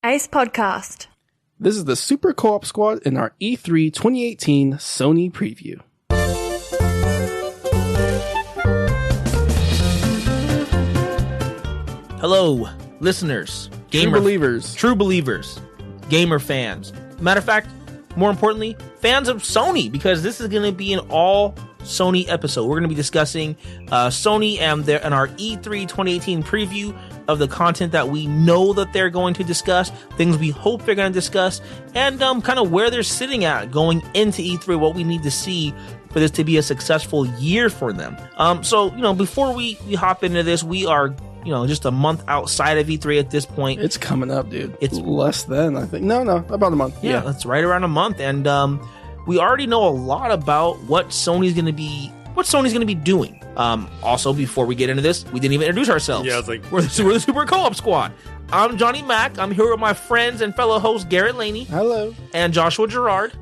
Ace Podcast. This is the Super Co-op Squad in our E3 2018 Sony preview. Hello, listeners, true believers, gamer fans. Matter of fact, more importantly, fans of Sony, because this is going to be an all Sony episode. We're going to be discussing Sony and our E3 2018 preview of the content that we know that they're going to discuss, things we hope they're going to discuss, and kind of where they're sitting at going into E3, what we need to see for this to be a successful year for them. So, before we hop into this, we are just a month outside of E3 at this point. It's coming up, dude. It's less than, I think. No, about a month. Yeah, that's right around a month. And we already know a lot about what Sony's going to be doing. Also, before we get into this, we didn't even introduce ourselves. Yeah, I was like, we're the Super Co-op Squad. I'm Johnny Mack. I'm here with my friends and fellow host Garrett Laney. Hello. And Joshua Gerard.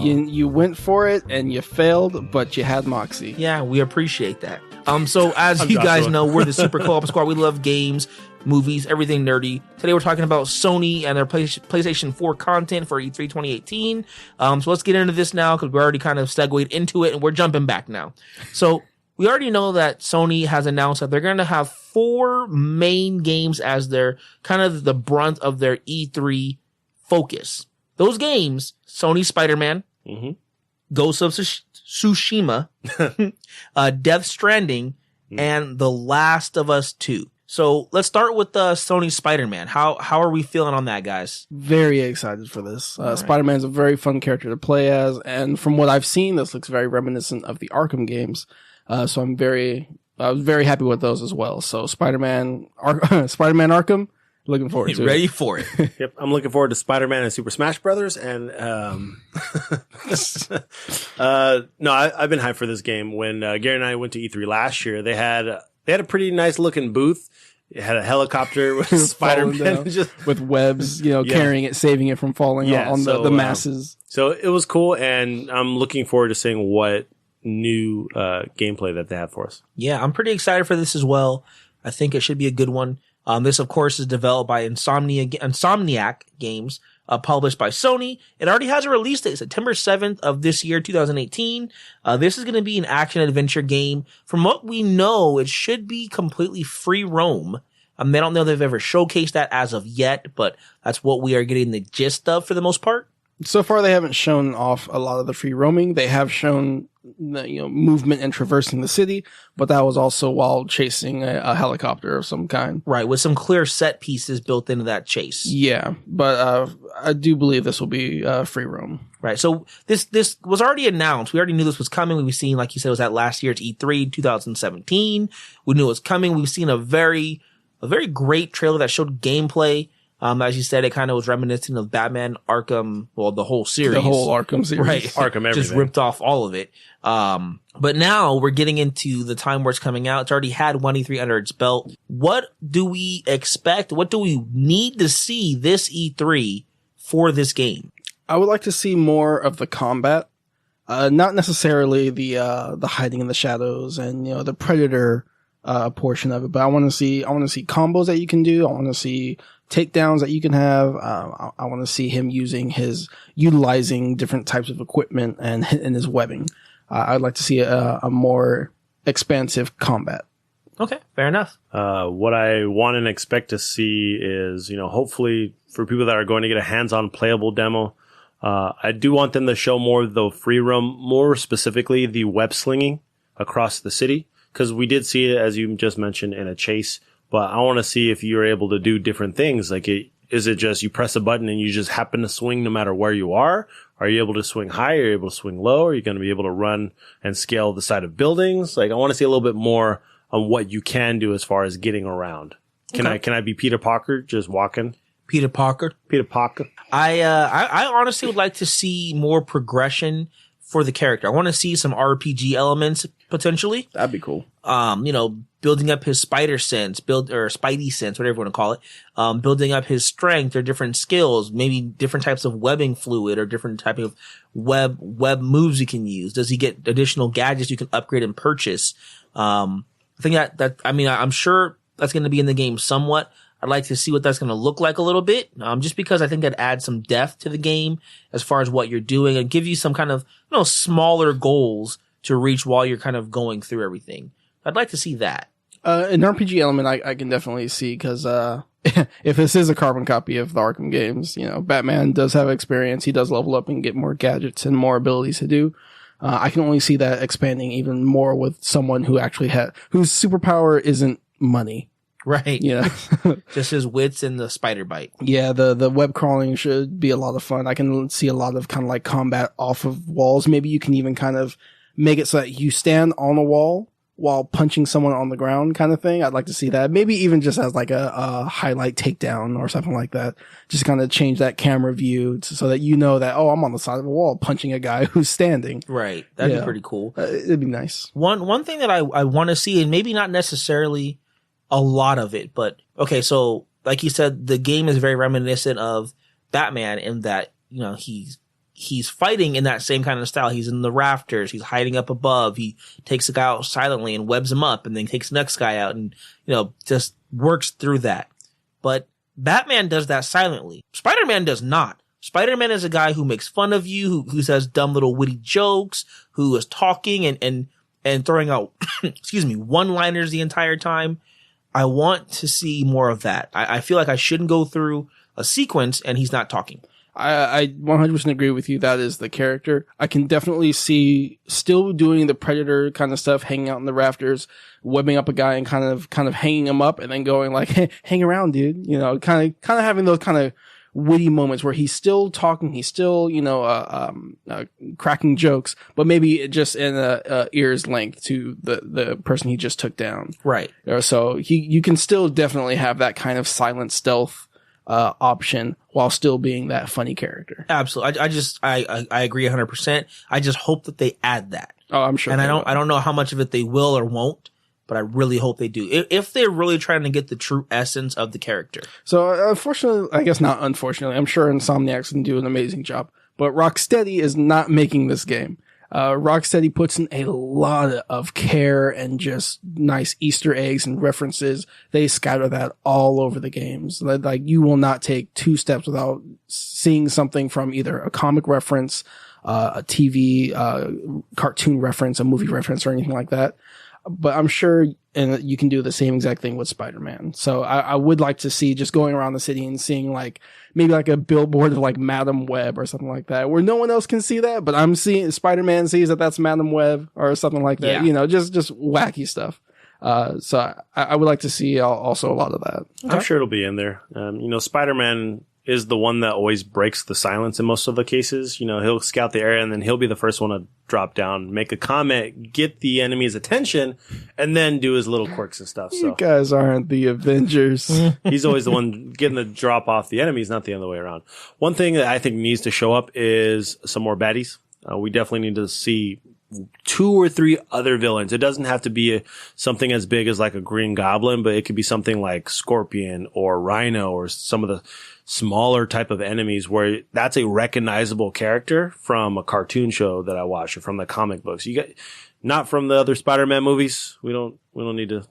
You went for it and you failed, but you had moxie. Yeah, we appreciate that. So as you guys know, we're the Super Co-op Squad. We love games, movies, everything nerdy. Today we're talking about Sony and their PlayStation 4 content for E3 2018. So let's get into this now because we already kind of segued into it and we're jumping back now. So we already know that Sony has announced that they're going to have 4 main games as their kind of the brunt of their E3 focus. Those games, Sony Spider-Man, Ghost of Tsushima, Death Stranding, and The Last of Us 2. So let's start with Sony Spider-Man. How are we feeling on that, guys? Very excited for this. Spider-Man's a very fun character to play as, and from what I've seen, this looks very reminiscent of the Arkham games. So I was very happy with those as well. So Spider-Man Arkham, looking forward to Ready it. for it. Yep, I'm looking forward to Spider-Man and Super Smash Brothers. And no, I've been hyped for this game. When Gary and I went to E3 last year, they had a pretty nice looking booth. It had a helicopter with Spider-Man with webs, carrying it, saving it from falling on the masses. So it was cool, and I'm looking forward to seeing what new gameplay that they have for us. Yeah, I'm pretty excited for this as well. I think it should be a good one. This, of course, is developed by Insomniac Games, published by Sony. It already has a release date, September 7th of this year, 2018. This is going to be an action-adventure game. From what we know, it should be completely free roam. I don't know if they've ever showcased that as of yet, but that's what we are getting the gist of for the most part. So far, they haven't shown off a lot of the free roaming. They have shown movement and traversing the city, but that was also while chasing a helicopter of some kind. Right, with some clear set pieces built into that chase. Yeah, but I do believe this will be free roam. Right, so this was already announced. We already knew this was coming. We've seen, like you said, it was at last year's E3 2017. We knew it was coming. We've seen a very great trailer that showed gameplay. As you said, it kind of was reminiscent of Batman Arkham, well, the whole series. The whole Arkham series. Right. Arkham everything. Just ripped off all of it. But now we're getting into the time where it's coming out. It's already had one E3 under its belt. What do we expect? What do we need to see this E3 for this game? I would like to see more of the combat. Not necessarily the hiding in the shadows and, the Predator, portion of it, but I want to see combos that you can do. I want to see takedowns that you can have. I want to see him utilizing different types of equipment and his webbing. I'd like to see a more expansive combat. Okay, fair enough. What I want and expect to see is, hopefully for people that are going to get a hands-on playable demo, I do want them to show more of the free roam, more specifically the web slinging across the city. Because we did see it, as you just mentioned, in a chase. But I want to see if you're able to do different things. Like, is it just you press a button and you just happen to swing no matter where you are? Are you able to swing high? Are you able to swing low? Are you going to be able to run and scale the side of buildings? Like, I want to see a little bit more on what you can do as far as getting around. Can I be Peter Parker just walking? Peter Parker. I honestly would like to see more progression for the character. I want to see some RPG elements potentially. That'd be cool. Building up his spider sense, spidey sense, whatever you want to call it. Building up his strength or different skills, maybe different types of webbing fluid or different type of web moves you can use. Does he get additional gadgets you can upgrade and purchase? I think I'm sure that's going to be in the game somewhat. I'd like to see what that's going to look like a little bit, just because I think that adds some depth to the game as far as what you're doing and give you some kind of, smaller goals to reach while you're kind of going through everything. I'd like to see that. An RPG element I can definitely see because if this is a carbon copy of the Arkham games, Batman does have experience. He does level up and get more gadgets and more abilities to do. I can only see that expanding even more with someone who actually whose superpower isn't money. Right. Yeah. Just his wits and the spider bite. Yeah, the web crawling should be a lot of fun. I can see a lot of kind of like combat off of walls. Maybe you can even kind of make it so that you stand on a wall while punching someone on the ground kind of thing. I'd like to see that. Maybe even just as like a highlight takedown or something like that. Just kind of change that camera view so that that, I'm on the side of a wall punching a guy who's standing. Right. That'd be pretty cool. It'd be nice. One thing that I want to see, and maybe not necessarily a lot of it, but okay, so like you said, the game is very reminiscent of Batman in that, he's fighting in that same kind of style. He's in the rafters. He's hiding up above. He takes a guy out silently and webs him up and then takes the next guy out and, just works through that. But Batman does that silently. Spider-Man does not. Spider-Man is a guy who makes fun of you, who says dumb little witty jokes, who is talking and throwing out, one-liners the entire time. I want to see more of that. I feel like I shouldn't go through a sequence and he's not talking. I 100% agree with you. That is the character. I can definitely see still doing the Predator kind of stuff, hanging out in the rafters, webbing up a guy and kind of hanging him up and then going like, hey, hang around, dude. Kind of having those kind of witty moments where he's still talking, he's still, cracking jokes, but maybe just in a ear's length to the person he just took down. Right. So you can still definitely have that kind of silent stealth option while still being that funny character. Absolutely. I agree 100%. I just hope that they add that. Oh, I'm sure. And I don't know how much of it they will or won't, but I really hope they do. If they're really trying to get the true essence of the character. So unfortunately, I guess not unfortunately, I'm sure Insomniacs can do an amazing job, but Rocksteady is not making this game. Rocksteady puts in a lot of care and just nice Easter eggs and references. They scatter that all over the games. Like you will not take 2 steps without seeing something from either a comic reference, a TV, cartoon reference, a movie reference, or anything like that. But I'm sure you can do the same exact thing with Spider-Man. So I would like to see just going around the city and seeing like maybe like a billboard of like Madam Web or something like that where no one else can see that, but I'm seeing Spider-Man sees that that's Madam Web or something like that. Yeah. Just wacky stuff. So I would like to see also a lot of that. I'm sure it'll be in there. Spider-Man is the one that always breaks the silence in most of the cases. He'll scout the area and then he'll be the first one to drop down, make a comment, get the enemy's attention, and then do his little quirks and stuff. So you guys aren't the Avengers. he's always the one getting the drop off the enemies, not the other way around. One thing that I think needs to show up is some more baddies. We definitely need to see 2 or 3 other villains. It doesn't have to be something as big as like a Green Goblin, but it could be something like Scorpion or Rhino or some of the smaller type of enemies where that's a recognizable character from a cartoon show that I watch or from the comic books. You get not from the other Spider-Man movies. We don't need to.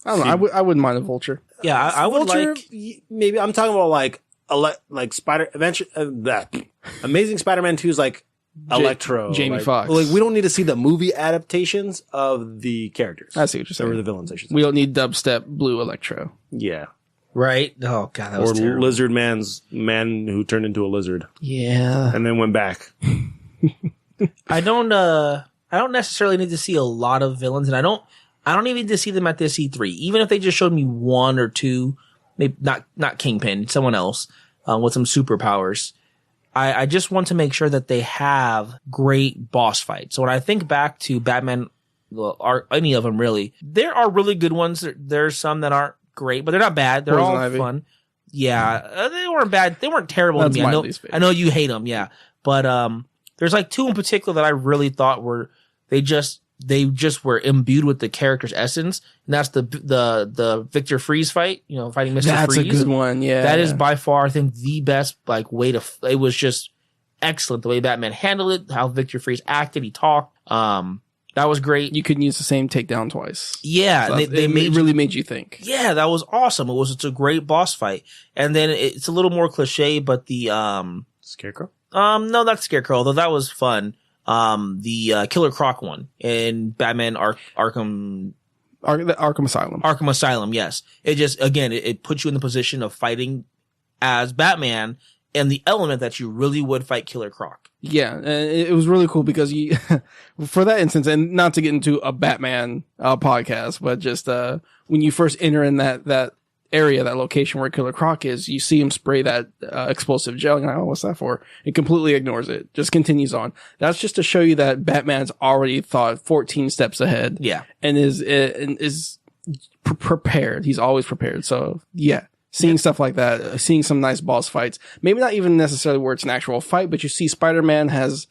I don't know. I wouldn't mind a Vulture. Yeah, I would Vulture, like. Maybe I'm talking about like Amazing Spider-Man 2 is like Electro, Jamie Foxx. Like we don't need to see the movie adaptations of the characters. I see what you're saying. Or the villains, I should say. We don't need dubstep blue Electro. Yeah. Right? Oh god, that was terrible. Lizard Man's man who turned into a lizard. Yeah. And then went back. I don't necessarily need to see a lot of villains, and I don't even need to see them at this E3. Even if they just showed me 1 or 2, maybe not Kingpin, someone else, with some superpowers. I just want to make sure that they have great boss fights. So when I think back to Batman, or any of them really, there are really good ones. There's some that aren't great, but they're not bad. They're all fun. Yeah, they weren't bad. They weren't terrible to me. I know you hate them. Yeah, but there's like 2 in particular that I really thought they just were imbued with the character's essence, and that's the Victor Freeze fight. Fighting Mr. That's Freeze. That's a good one. Yeah, that is by far, I think, the best way to. It was just excellent the way Batman handled it, how Victor Freeze acted, he talked. That was great. You couldn't use the same takedown twice. Yeah, So and it really made you think. Yeah, that was awesome. It's a great boss fight. And then it's a little more cliche, but the Scarecrow? no, not Scarecrow, although that was fun. The Killer Croc one in Batman Arkham Asylum. Arkham Asylum, yes. It just, again, it puts you in the position of fighting as Batman and the element that you really would fight Killer Croc. Yeah, and it was really cool because you, for that instance, and not to get into a Batman podcast, but just when you first enter in that area, that location where Killer Croc is, you see him spray that explosive gel, and you're like, oh, what's that for? It completely ignores it, just continues on. That's just to show you that Batman's already thought 14 steps ahead. Yeah, and is prepared. He's always prepared. So yeah. Seeing stuff like that, seeing some nice boss fights, maybe not even necessarily where it's an actual fight, but you see Spider-Man has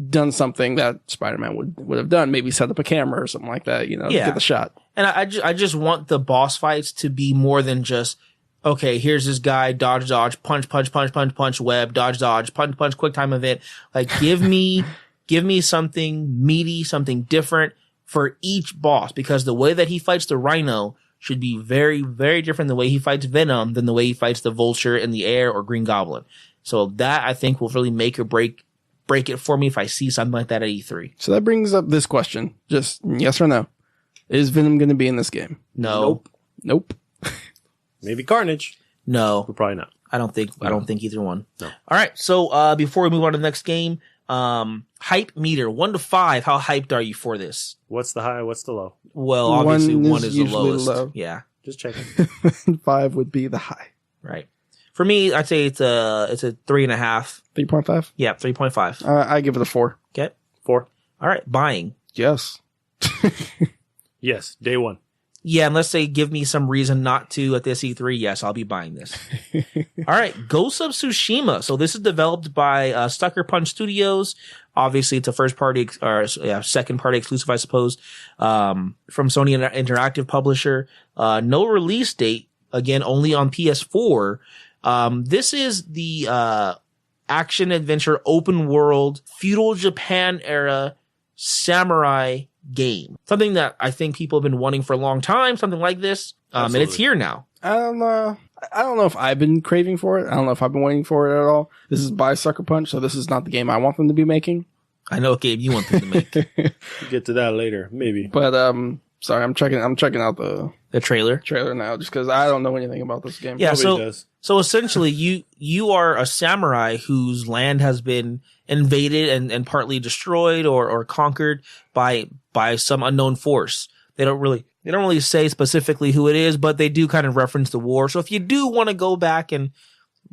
done something that Spider-Man would have done, maybe set up a camera or something like that, to get the shot. And I just want the boss fights to be more than just, okay, here's this guy, dodge, punch, web, dodge, punch, quick time event. Like, give me something meaty, something different for each boss, because the way that he fights the Rhino should be very, very different the way he fights Venom than the way he fights the Vulture in the air or Green Goblin. So that, I think, will really make or break it for me if I see something like that at E3. So that brings up this question. Just yes or no. Is Venom going to be in this game? No. Nope. Maybe Carnage. No. But probably not. I don't think either one. No. All right. So, before we move on to the next game, hype meter 1 to 5. How hyped are you for this? What's the high? What's the low? Well, obviously one is the lowest. Low. Yeah. Just checking. 5 would be the high. Right. For me, I'd say it's a 3.5. 3.5? Yeah, 3.5. I give it a 4. Okay. 4. All right. Buying. Yes. Yes. Day 1. Yeah, unless they give me some reason not to at this E3, yes, I'll be buying this. All right, Ghost of Tsushima. So this is developed by Sucker Punch Studios. Obviously, it's a second party exclusive, I suppose, from Sony Interactive publisher. No release date. Again, only on PS4. This is the action adventure open world feudal Japan era samurai game. Something that I think people have been wanting for a long time, something like this. And it's here now. I don't know if I've been craving for it. I don't know if I've been waiting for it at all. This is by Sucker Punch, so this is not the game I want them to be making. I know what game you want them to make. We'll get to that later, maybe. But sorry, I'm checking out the trailer now just because I don't know anything about this game. Yeah, Nobody does. So essentially you are a samurai whose land has been invaded and partly destroyed or conquered by some unknown force. They don't really say specifically who it is, but they do kind of reference the war. So if you do want to go back and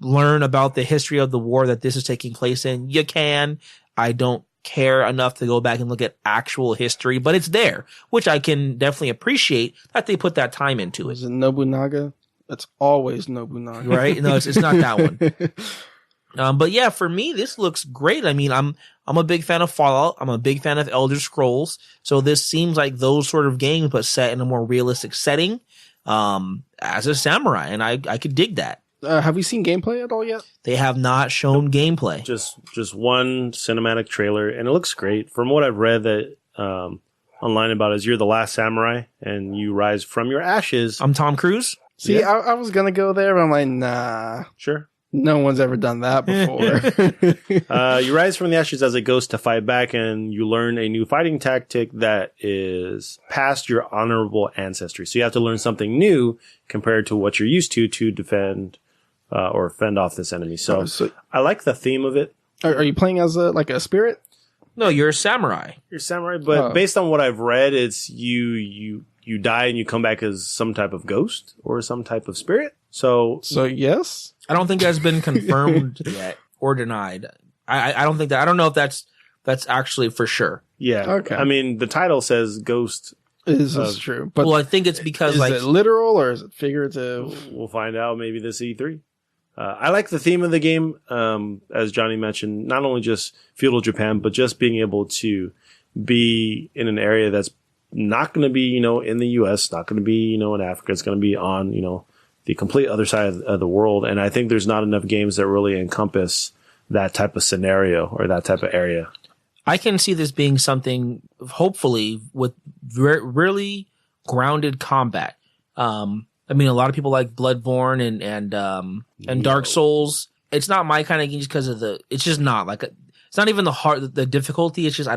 learn about the history of the war that this is taking place in, you can. I don't care enough to go back and look at actual history, but it's there, which I can definitely appreciate that they put that time into it. Is it Nobunaga? It's always Nobunaga. Right? No, it's not that one. But yeah, for me, this looks great. I mean, I'm a big fan of Fallout. I'm a big fan of Elder Scrolls. So this seems like those sort of games, but set in a more realistic setting, as a samurai. And I could dig that. Have we seen gameplay at all yet? They have not shown gameplay. Just one cinematic trailer, and it looks great. From what I've read that online about is you're the last samurai, and you rise from your ashes. I'm Tom Cruise. See, yeah. I was gonna go there, but I'm like, nah. Sure. No one's ever done that before. You rise from the ashes as a ghost to fight back, and you learn a new fighting tactic that is past your honorable ancestry. So you have to learn something new compared to what you're used to defend or fend off this enemy. So I like the theme of it. Are you playing as a spirit? No, you're a samurai. You're a samurai, but based on what I've read, it's you die and you come back as some type of ghost or some type of spirit. So yes. I don't think that's been confirmed yet or denied. I don't think that. I don't know if that's actually for sure. Yeah. Okay. I mean, the title says ghost. This is true. But well, I think it's because is it literal or is it figurative? We'll find out maybe this E3. I like the theme of the game, as Johnny mentioned, not only just feudal Japan, but just being able to be in an area that's not going to be, in the U.S., not going to be, in Africa. It's going to be on, the complete other side of the world. And I think there's not enough games that really encompass that type of scenario or that type of area. I can see this being something, hopefully, with really grounded combat. I mean, a lot of people like Bloodborne and Dark Souls. It's not my kind of game just because of it's just not like it's not even the difficulty. It's just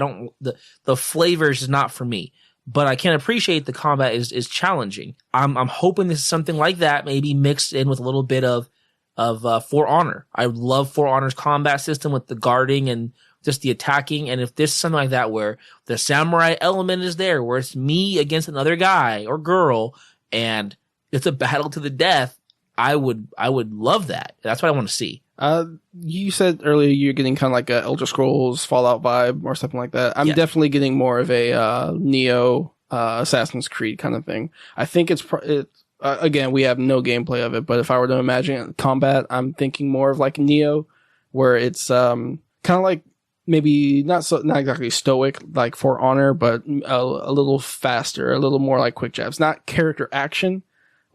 the flavor is just not for me. But I can appreciate the combat is challenging. I'm hoping this is something like that, maybe mixed in with a little bit of For Honor. I love For Honor's combat system with the guarding and just the attacking. And if this is something like that where the samurai element is there, where it's me against another guy or girl and it's a battle to the death, I would love that. That's what I want to see. You said earlier you're getting kind of like a Elder Scrolls Fallout vibe or something like that. I'm definitely getting more of a Neo Assassin's Creed kind of thing. I think it's again, we have no gameplay of it, but if I were to imagine combat, I'm thinking more of like Neo, where it's kind of like maybe not exactly stoic like For Honor, but a little faster, a little more like quick jabs, not character action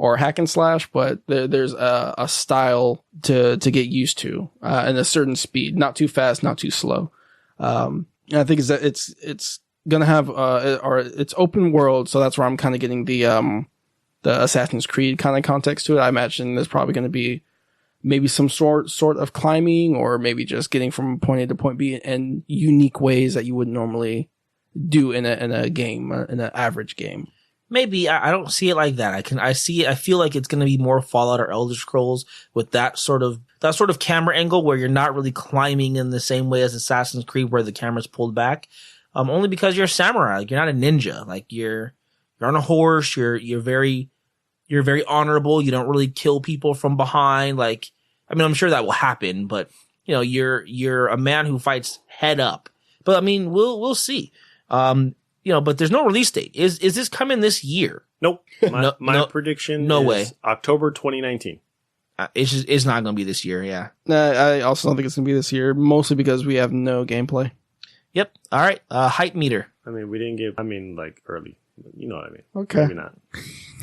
or hack and slash, but there's a style to get used to, and a certain speed, not too fast, not too slow. And I think it's gonna have, or it's open world. So that's where I'm kind of getting the Assassin's Creed kind of context to it. I imagine there's probably going to be maybe some sort of climbing, or maybe just getting from point A to point B in unique ways that you wouldn't normally do in a game, in an average game. Maybe. I don't see it like that. I feel like it's going to be more Fallout or Elder Scrolls with that sort of camera angle where you're not really climbing in the same way as Assassin's Creed where the camera's pulled back. Only because you're a samurai. Like, you're not a ninja. Like, you're on a horse. You're very honorable. You don't really kill people from behind. Like, I mean, I'm sure that will happen, but you know, you're a man who fights head up. But I mean, we'll see. You know, but there's no release date. Is this coming this year? Nope. My prediction is October 2019. It's not going to be this year. Yeah. I also don't think it's going to be this year, mostly because we have no gameplay. Yep. All right. Hype meter. I mean, we didn't give. I mean, like early. You know what I mean? Okay. Maybe not.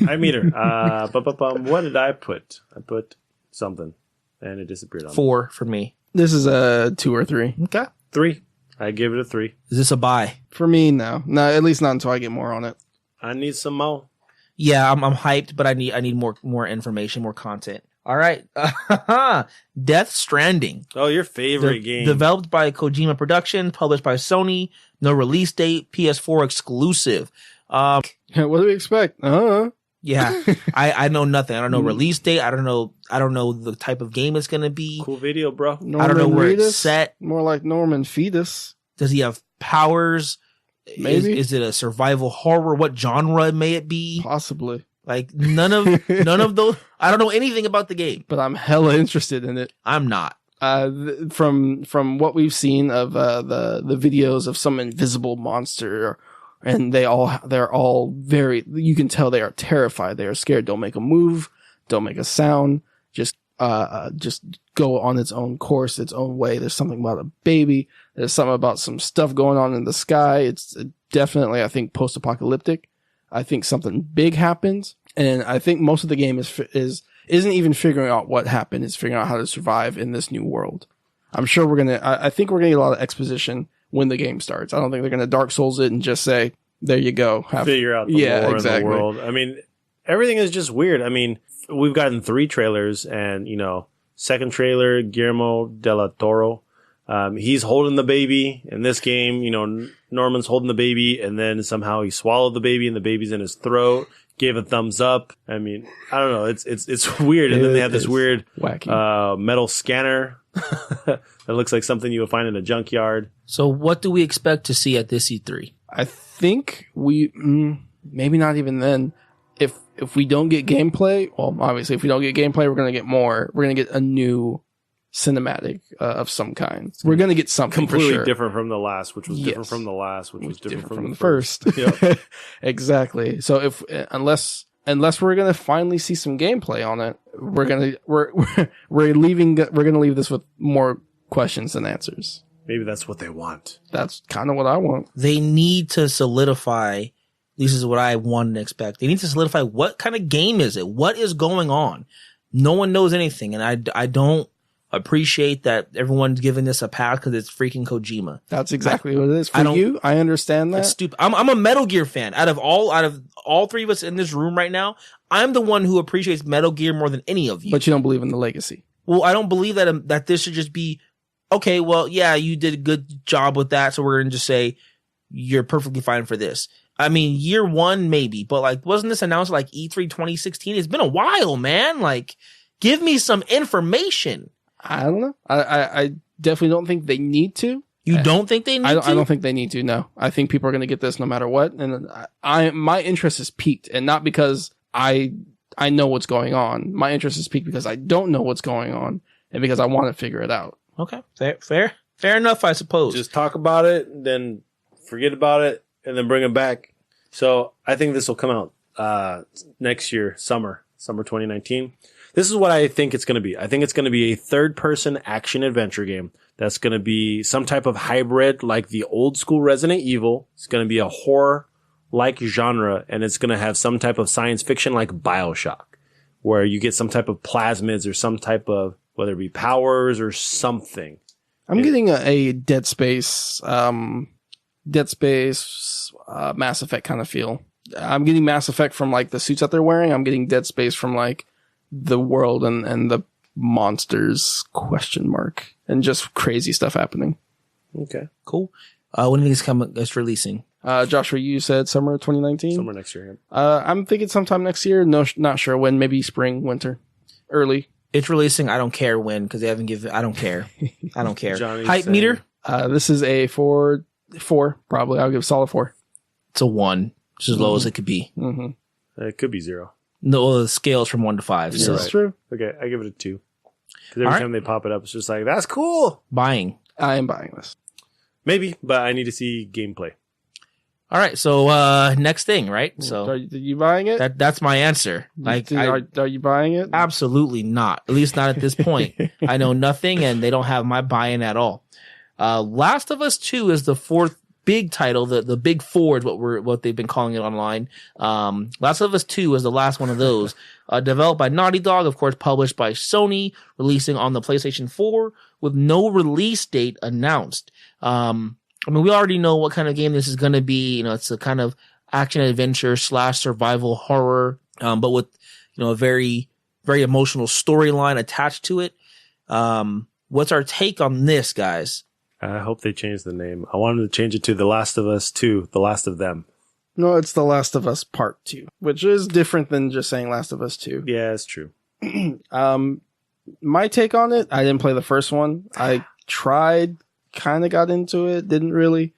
Hype meter. What did I put? I put something, and it disappeared on 4 for me. This is a 2 or 3. Okay. 3. I give it a 3. Is this a buy? For me, no. No, at least not until I get more on it. I need some more. Yeah, I'm hyped, but I need more information, more content. All right. Death Stranding. Oh, your favorite game. Developed by Kojima Production, published by Sony, no release date, PS4 exclusive. What do we expect? Yeah, I know nothing. I don't know release date. I don't know the type of game it's gonna be. Cool video, bro. Norman I don't know where Reedus? it's set. More like Norman Fetus. Does he have powers? Maybe. Is it a survival horror? What genre may it be? Possibly. Like none of those. I don't know anything about the game, But I'm hella interested in it. I'm not. From what we've seen of the videos of some invisible monster, and they're all very, you can tell they are terrified. They are scared. Don't make a move. Don't make a sound. Just go on its own course, its own way. There's something about a baby. There's something about some stuff going on in the sky. It's definitely, I think, post-apocalyptic. I think something big happens, and I think most of the game isn't even figuring out what happened. It's figuring out how to survive in this new world. I'm sure I think we're gonna get a lot of exposition when the game starts. I don't think they're gonna Dark Souls it and just say, there you go. Figure out the lore in the world. I mean, everything is just weird. I mean, we've gotten 3 trailers, and second trailer, Guillermo del Toro. He's holding the baby in this game. Norman's holding the baby, and then somehow he swallowed the baby, and the baby's in his throat. Gave a thumbs up. I mean, I don't know. It's weird. And then they have this weird wacky metal scanner that looks like something you would find in a junkyard. So, what do we expect to see at this E3? I think we maybe not even then. If we don't get gameplay, well, obviously, if we don't get gameplay, we're gonna get more. We're gonna get a new cinematic of some kind. We're gonna get something completely for sure. different from the last, which was different from the last, which was different from the first. Yep. Exactly. So unless we're gonna finally see some gameplay on it, we're gonna leave this with more questions than answers. Maybe that's what they want. That's kind of what I want. They need to solidify. This is what I want and expect. They need to solidify what kind of game is it? What is going on? No one knows anything, and I don't appreciate that everyone's giving this a pass because it's freaking Kojima. That's exactly what it is. For you, I understand that. It's stupid. I'm a Metal Gear fan. Out of all three of us in this room right now, I'm the one who appreciates Metal Gear more than any of you. But you don't believe in the legacy. Well, I don't believe that this should just be, okay, well, yeah, you did a good job with that, so we're going to just say you're perfectly fine for this. I mean, year one, maybe, but like, wasn't this announced like E3 2016? It's been a while, man. Like, give me some information. I don't know. I definitely don't think they need to. You don't think they need to? I don't think they need to, no. I think people are going to get this no matter what. And my interest is piqued, and not because I know what's going on. My interest is piqued because I don't know what's going on and because I want to figure it out. Okay. Fair enough, I suppose. Just talk about it, then forget about it, and then bring it back. So I think this will come out next year, summer 2019. This is what I think it's going to be. I think it's going to be a third-person action-adventure game that's going to be some type of hybrid like the old-school Resident Evil. It's going to be a horror-like genre, and it's going to have some type of science fiction like BioShock, where you get some type of plasmids or some type of, whether it be powers or something. I'm getting a Dead Space, Mass Effect kind of feel. I'm getting Mass Effect from like the suits that they're wearing. I'm getting Dead Space from like the world and the monsters ? And just crazy stuff happening. Okay, cool. When do you think it's releasing? Joshua, you said summer 2019? Summer next year. I'm thinking sometime next year. No, not sure when. Maybe spring, winter, early. It's releasing. I don't care when because they haven't given. I don't care. I don't care. Hype saying, meter. This is a 4 probably. I'll give a solid 4. It's a 1. It's as low as it could be. Mm-hmm. It could be 0. No, the scale is from 1 to 5. So that's true. Okay, I give it a 2. Because every time they pop it up, it's just like, that's cool. Buying. I am buying this. Maybe, but I need to see gameplay. All right, so next thing, right? So are you buying it? That's my answer. Like, are you buying it? Absolutely not. At least not at this point. I know nothing, and they don't have my buy-in at all. Last of Us 2 is the 4th big title. The big 4 is what they've been calling it online. Last of Us 2 is the last one of those. Developed by Naughty Dog, of course, published by Sony, releasing on the PlayStation 4 with no release date announced. I mean, we already know what kind of game this is going to be. You know, it's a kind of action adventure / survival horror, but with, you know, a very, very emotional storyline attached to it. What's our take on this, guys? I hope they change the name. I wanted to change it to The Last of Us 2, The Last of Them. No, it's The Last of Us Part 2, which is different than just saying Last of Us 2. Yeah, it's true. My take on it, I didn't play the first one. I tried, kind of got into it, didn't really.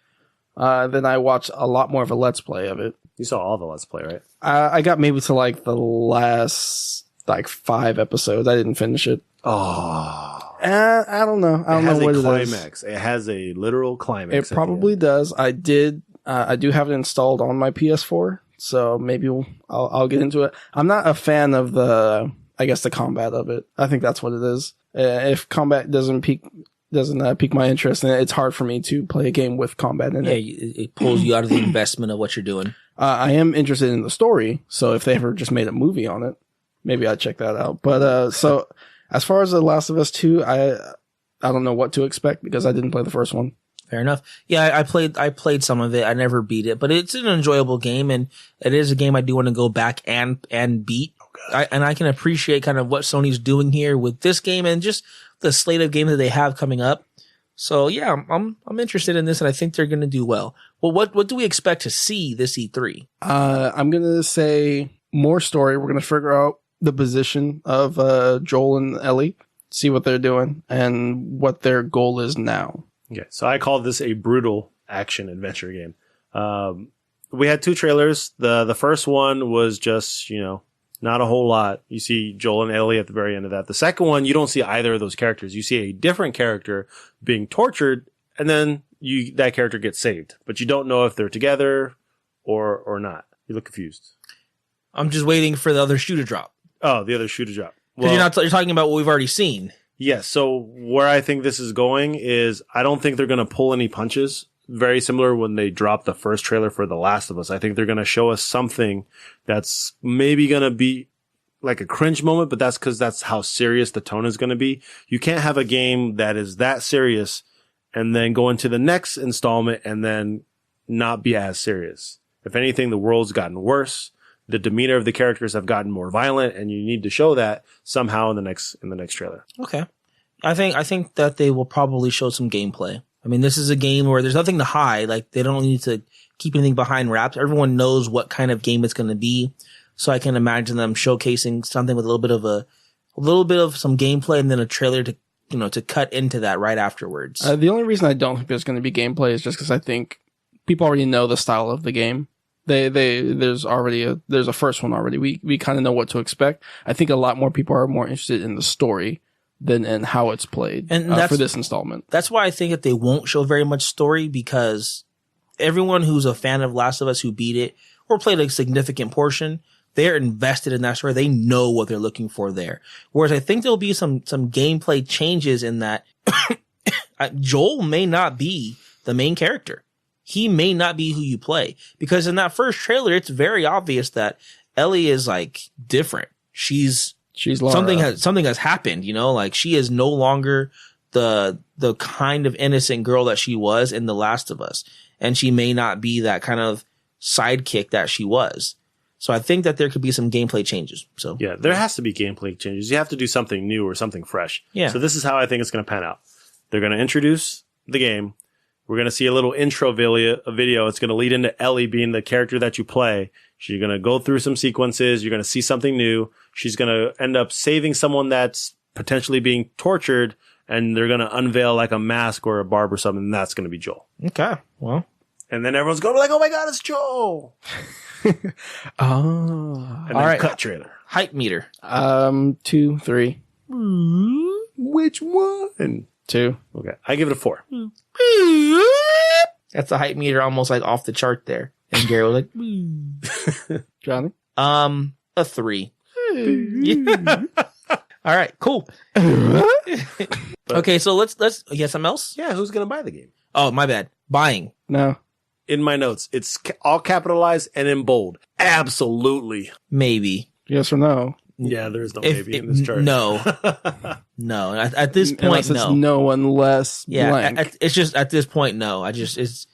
Then I watched a lot more of a Let's Play of it. You saw all the Let's Play, right? I got maybe to like the last like 5 episodes. I didn't finish it. Oh. I don't know. I don't know what it is. It has a climax. It has a literal climax. It probably does. I do have it installed on my PS4, so maybe I'll get into it. I'm not a fan of the combat of it. I think that's what it is. If combat doesn't pique my interest, and it's hard for me to play a game with combat in it. Yeah, it pulls you out of the investment of what you're doing. I am interested in the story, so if they ever just made a movie on it, maybe I'd check that out. But so as far as The Last of Us 2, I don't know what to expect because I didn't play the first one. Fair enough. Yeah, I played some of it. I never beat it, but it's an enjoyable game, and it is a game I do want to go back and beat. And I can appreciate kind of what Sony's doing here with this game and just the slate of games that they have coming up. So yeah, I'm interested in this, and I think they're going to do well. Well, what do we expect to see this E3? I'm going to say more story. We're going to figure out the position of Joel and Ellie, see what they're doing, and what their goal is now. Okay, so I call this a brutal action adventure game. We had 2 trailers. The first one was just, not a whole lot. You see Joel and Ellie at the very end of that. The second one, you don't see either of those characters. You see a different character being tortured, and then that character gets saved. But you don't know if they're together or not. You look confused. I'm just waiting for the other shoe to drop. Oh, the other shoe to drop. Because you're talking about what we've already seen. Yes. So where I think this is going is I don't think they're going to pull any punches. Very similar when they dropped the first trailer for The Last of Us. I think they're going to show us something that's maybe going to be like a cringe moment, but that's because that's how serious the tone is going to be. You can't have a game that is that serious and then go into the next installment and then not be as serious. If anything, the world's gotten worse. The demeanor of the characters have gotten more violent, and you need to show that somehow in the next trailer. Okay. I think that they will probably show some gameplay. I mean, this is a game where there's nothing to hide. Like, they don't need to keep anything behind wraps. Everyone knows what kind of game it's going to be. So I can imagine them showcasing something with a little bit of some gameplay and then a trailer to, to cut into that right afterwards. The only reason I don't think there's going to be gameplay is just because I think people already know the style of the game. There's a first one already. We kind of know what to expect. I think a lot more people are more interested in the story than in how it's played for this installment. That's why I think that they won't show very much story, because everyone who's a fan of Last of Us who beat it or played a significant portion, they're invested in that story. They know what they're looking for there. Whereas I think there'll be some gameplay changes in that Joel may not be the main character. He may not be who you play, because in that first trailer, it's very obvious that Ellie is like different. She's Lara. Something has happened, like she is no longer the kind of innocent girl that she was in The Last of Us. And she may not be that kind of sidekick that she was. So I think that there could be some gameplay changes. So yeah, there has to be gameplay changes. You have to do something new or something fresh. Yeah. So this is how I think it's going to pan out. They're going to introduce the game. We're going to see a little intro video. It's going to lead into Ellie being the character that you play. She's going to go through some sequences. You're going to see something new. She's going to end up saving someone that's potentially being tortured, and they're going to unveil like a mask or a barb or something, and that's going to be Joel. Okay. Well. And then everyone's going to be like, oh my God, it's Joel. Oh. And then cut trailer. Hype meter. 2, 3. Which one? 2. Okay. I give it a 4. That's a hype meter almost like off the chart there. And Gary was like, Johnny? A 3. Yeah. All right, cool. Okay, so let's you got something else? Yeah, who's going to buy the game? Oh, my bad. Buying. No. In my notes, it's all capitalized and in bold. Absolutely. Maybe. Yes or no? Yeah, there's no maybe in this chart. No. No. At this point, unless it's no unless blank. It's just at this point, no. It's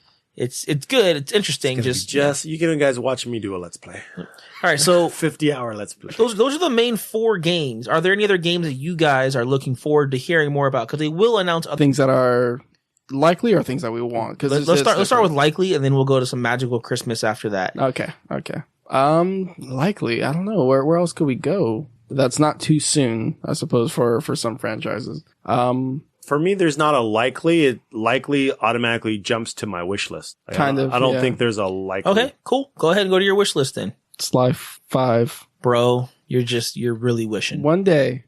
good. It's interesting. You can guys watch me do a let's play. All right, so 50-hour let's play. Those are the main 4 games. Are there any other games that you guys are looking forward to hearing more about? Because they will announce other things that are likely or things that we want. Because let's start with likely, and then we'll go to some magical Christmas after that. Okay. Likely. I don't know. Where else could we go? That's not too soon, I suppose, for some franchises. For me, there's not a likely. It likely automatically jumps to my wish list. I don't think there's a likely. Okay, cool. Go ahead and go to your wish list then. Sly 5. Bro, you're really wishing. One day.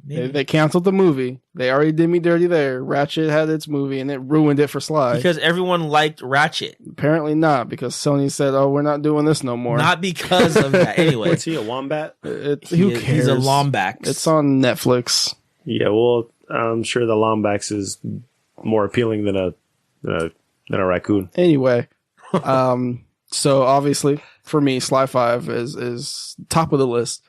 They canceled the movie. They already did me dirty there. Ratchet had its movie and it ruined it for Sly. Because everyone liked Ratchet. Apparently not, because Sony said, oh, we're not doing this no more. Not because of that. Anyway. What's he, a wombat? Who cares? He's a Lombax. It's on Netflix. Yeah, well, I'm sure the Lombax is more appealing than a raccoon. Anyway, so obviously for me, Sly 5 is top of the list.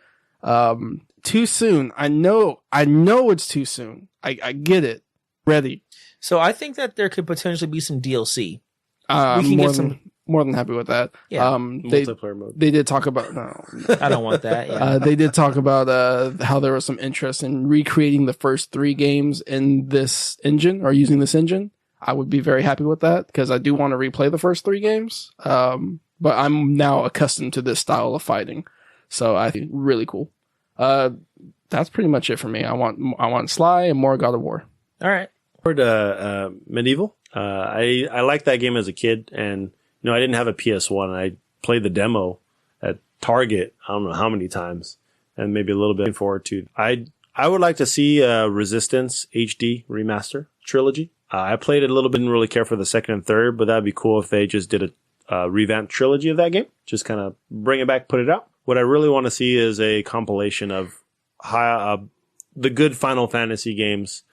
Too soon. I know it's too soon. I get it. Ready. So I think that there could potentially be some DLC. We can get some. More than happy with that. Yeah. Multiplayer mode. They did talk about. No, I don't want that. Yeah. They did talk about how there was some interest in recreating the first 3 games in this engine or using this engine. I would be very happy with that because I do want to replay the first 3 games. But I'm now accustomed to this style of fighting, so I think really cool. That's pretty much it for me. I want Sly and more God of War. All right. Medieval. I liked that game as a kid, and I didn't have a PS1. I played the demo at Target. I don't know how many times, and maybe a little bit forward to. I would like to see Resistance HD remaster trilogy. I played it a little bit, didn't really care for the second and third, but that'd be cool if they just did a revamped trilogy of that game. Just kind of bring it back, put it out. What I really want to see is a compilation of the good Final Fantasy games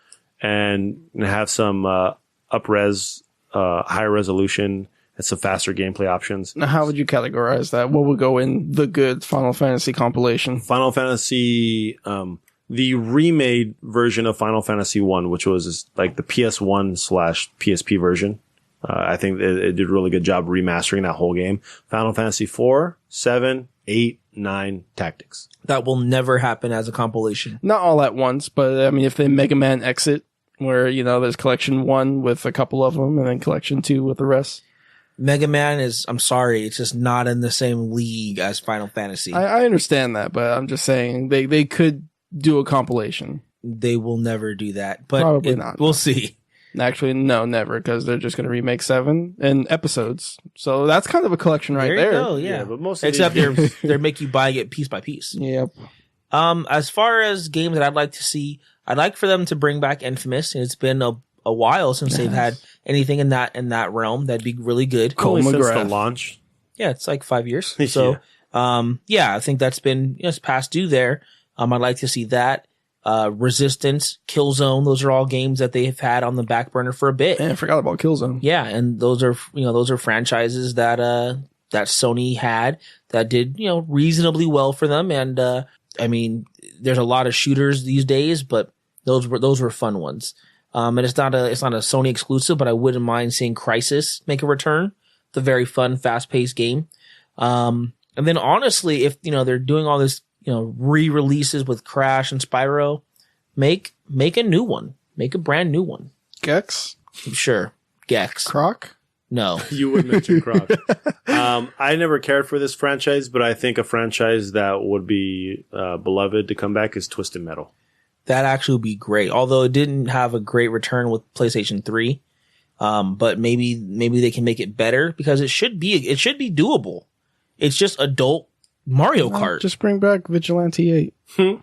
and have some up-res, high resolution, It's some faster gameplay options. Now, how would you categorize that? What would go in the good Final Fantasy compilation? Final Fantasy, the remade version of Final Fantasy 1, which was like the PS1/PSP version. I think it did a really good job remastering that whole game. Final Fantasy 4, 7, 8, 9, Tactics. That will never happen as a compilation. Not all at once, but I mean, if they Mega Man exit, where, you know, there's collection 1 with a couple of them and then collection 2 with the rest. Mega Man is, I'm sorry, it's just not in the same league as Final Fantasy. I understand that, but I'm just saying they could do a compilation. They will never do that, but Probably not. We'll see. Actually, no, never, because they're just going to remake 7 in episodes. So that's kind of a collection right there. You go, yeah. But most of Except these they make you buy it piece by piece. Yep. As far as games that I'd like to see, I'd like for them to bring back Infamous. It's been a while since they've had anything in that realm. That'd be really good. only since the launch. Yeah, it's like 5 years. So, I think that's been, it's past due there. I'd like to see that. Resistance, Killzone, those are all games that they've had on the back burner for a bit. Man, I forgot about Killzone. Yeah, and those are franchises that Sony had that did, reasonably well for them. And I mean, there's a lot of shooters these days, but those were fun ones. And it's not a Sony exclusive, but I wouldn't mind seeing Crysis make a return. It's a very fun, fast-paced game. And then honestly, if they're doing all this, re-releases with Crash and Spyro, make a new one. Make a brand new one. Gex? Sure. Gex. Croc? No. You would mention Croc. I never cared for this franchise, but I think a franchise that would be beloved to come back is Twisted Metal. That actually would be great. Although it didn't have a great return with PlayStation 3. But maybe they can make it better because it should be doable. It's just adult Mario Kart. Just bring back Vigilante 8.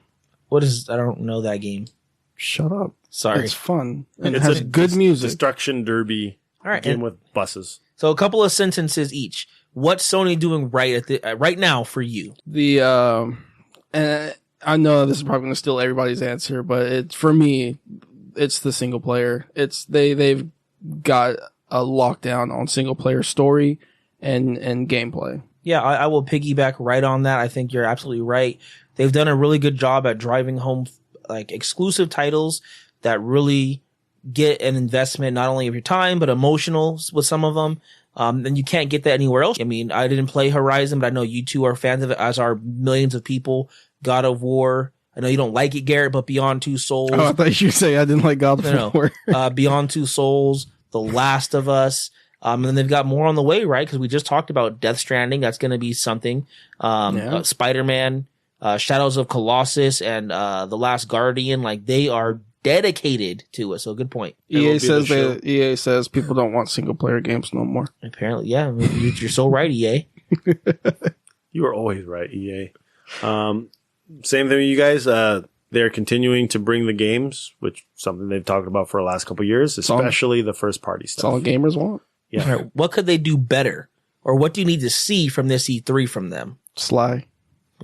What is, I don't know that game. Shut up. Sorry. It's fun. And it It's has a good music. Destruction Derby game with buses. So a couple of sentences each. What's Sony doing right now for you? And I know this is probably going to steal everybody's answer, but for me, it's the single player. They've got a lockdown on single player story and gameplay. Yeah, I will piggyback right on that. I think you're absolutely right. They've done a really good job at driving home like exclusive titles that really get an investment, not only of your time, but emotional with some of them. And you can't get that anywhere else. I mean, I didn't play Horizon, but I know you two are fans of it, as are millions of people. God of War. I know you don't like it, Garrett, but Beyond Two Souls. Oh, I thought you say I didn't like God of War. Beyond Two Souls, The Last of Us. And then they've got more on the way, right? Because we just talked about Death Stranding. That's going to be something. Spider-Man, Shadows of Colossus, and The Last Guardian. Like, they are dedicated to it. So good point. EA says people don't want single player games no more. Apparently, yeah. You're so right, EA. You are always right, EA. Same thing with you guys. They're continuing to bring the games, which is something they've talked about for the last couple of years, especially the first party stuff. That's all gamers want. Yeah. Right. What could they do better? Or what do you need to see from this E3 from them? Sly.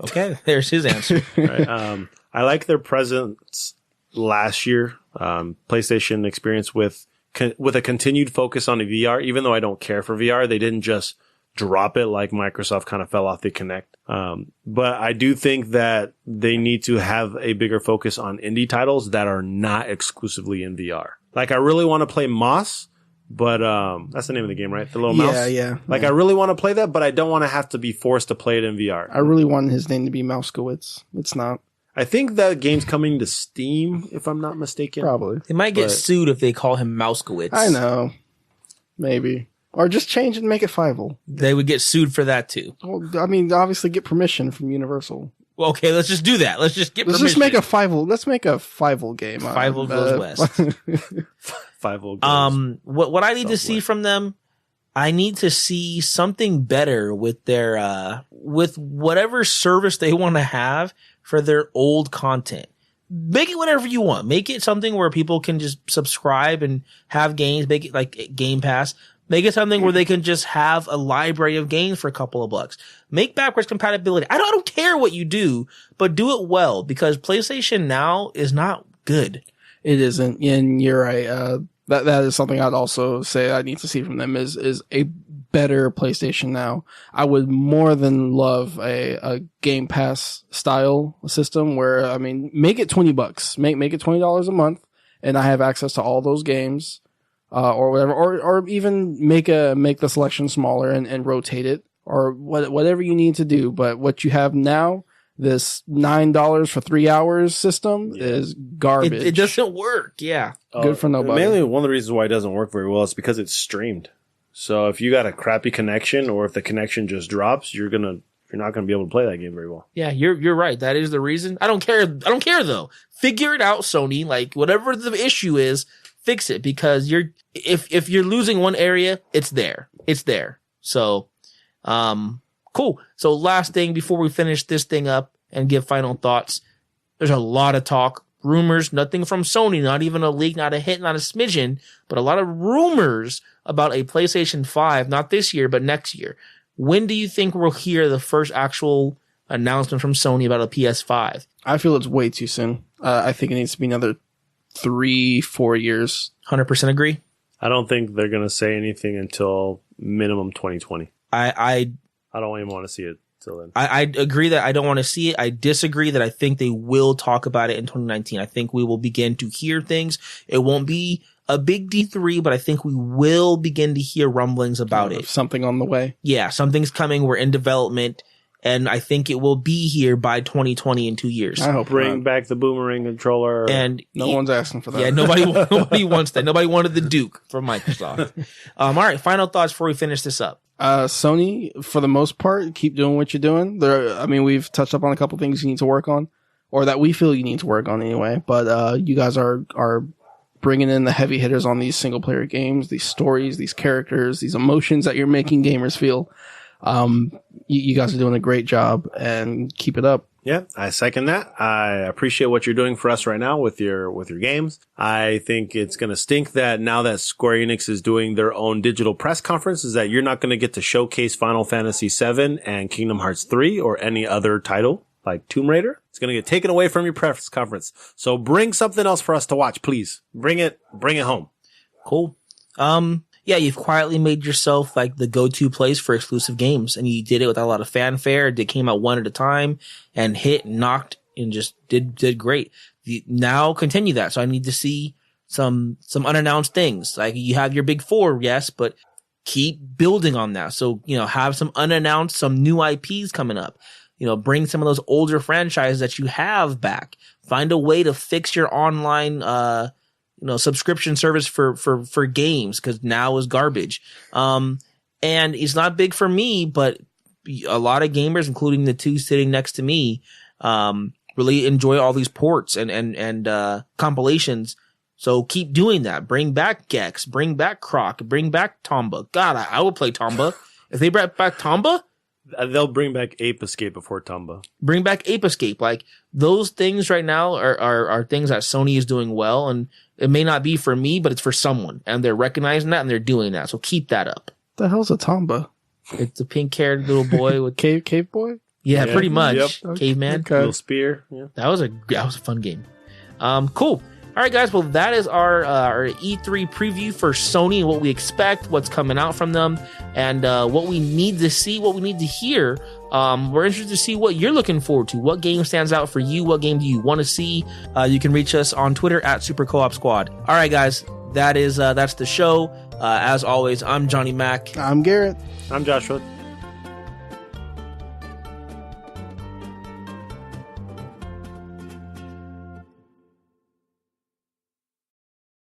Okay, there's his answer. Right. I like their presence last year. PlayStation experience with a continued focus on the VR. Even though I don't care for VR, they didn't just drop it like Microsoft kind of fell off the Kinect. But I do think that they need to have a bigger focus on indie titles that are not exclusively in VR. Like, I really want to play Moss, but that's the name of the game, right? The little mouse? Yeah. Like, I really want to play that, but I don't want to have to be forced to play it in VR. I really wanted his name to be Mouskowitz. It's not. I think that game's coming to Steam, if I'm not mistaken. Probably. They might get sued if they call him Mouskowitz. I know. Maybe. Or just change it and make it Fievel. They would get sued for that too. Well, I mean, obviously get permission from Universal. Well, okay, let's just do that. Let's just get permission. Let's just make a Fievel. Let's make a Fievel game. Fievel goes west. Fievel goes. What I need to see from them, I need to see something better with their with whatever service they want to have for their old content. Make it whatever you want. Make it something where people can just subscribe and have games. Make it like Game Pass. Make it something where they can just have a library of games for a couple of bucks. Make backwards compatibility. I don't care what you do, but do it well, because PlayStation Now is not good. It isn't, and you're right. That is something I'd also say I need to see from them is a better PlayStation Now. I would more than love a Game Pass style system where, I mean, make it $20, make it $20 a month, and I have access to all those games, or whatever, or even make the selection smaller and rotate it, or whatever you need to do. But what you have now, this $9 for 3 hours system is garbage. It doesn't work. Yeah. Good for nobody. Mainly one of the reasons why it doesn't work very well is because it's streamed. So if you got a crappy connection, or if the connection just drops, you're not gonna be able to play that game very well. Yeah, you're right. That is the reason. I don't care though. Figure it out, Sony. Like, whatever the issue is, fix it, because if you're losing one area, it's there. So, cool. So last thing before we finish this thing up and give final thoughts, there's a lot of talk, rumors, nothing from Sony, not even a leak, not a hint, not a smidgen, but a lot of rumors about a PlayStation 5, not this year, but next year. When do you think we'll hear the first actual announcement from Sony about a PS5? I feel it's way too soon. I think it needs to be another 3-4 years. 100% agree. I don't think they're going to say anything until minimum 2020. I don't even want to see it till then. I agree that I don't want to see it. I disagree that I think they will talk about it in 2019. I think we will begin to hear things. It won't be a big D3, but I think we will begin to hear rumblings about it. Something on the way. Yeah, something's coming. We're in development, and I think it will be here by 2020 in 2 years. I hope bring back the boomerang controller. And no one's asking for that. Yeah, nobody wants that. Nobody wanted the Duke from Microsoft. All right, final thoughts before we finish this up. Sony, for the most part, keep doing what you're doing. We've touched up on a couple things you need to work on, or that we feel you need to work on anyway. But you guys are bringing in the heavy hitters on these single player games, these stories, these characters, these emotions that you're making gamers feel. You guys are doing a great job, and keep it up. Yeah, I second that. I appreciate what you're doing for us right now with your games. I think it's going to stink that now that Square Enix is doing their own digital press conference, is that you're not going to get to showcase Final Fantasy VII and Kingdom Hearts 3 or any other title like Tomb Raider. It's going to get taken away from your press conference. So bring something else for us to watch, please. Bring it home. Cool. Yeah, you've quietly made yourself like the go-to place for exclusive games, and you did it with a lot of fanfare. They came out one at a time and hit and knocked and just did great. Now continue that. So I need to see some unannounced things. Like, you have your big four, yes, but keep building on that. So, have some unannounced, some new IPs coming up. Bring some of those older franchises that you have back. Find a way to fix your online, subscription service for games, because now is garbage. And it's not big for me, but a lot of gamers, including the two sitting next to me, really enjoy all these ports and compilations. So keep doing that. Bring back Gex, bring back Croc, bring back Tomba. God, I would play Tomba. If they brought back Tomba, they'll bring back Ape Escape before Tomba. Bring back Ape Escape. Like, those things right now are things that Sony is doing well, and it may not be for me, but it's for someone, and they're recognizing that and they're doing that. So keep that up. The hell's a Tomba? It's a pink-haired little boy with cave boy. Yeah, pretty much. Yep. Caveman. Okay. Little spear. Yeah. That was a fun game. Cool. All right, guys. Well, that is our E3 preview for Sony and what we expect, what's coming out from them, and what we need to see, what we need to hear. We're interested to see what you're looking forward to. What game stands out for you? What game do you want to see? You can reach us on Twitter at Super Co-op Squad. All right, guys. That's the show. As always, I'm Johnny Mac. I'm Garrett. I'm Joshua.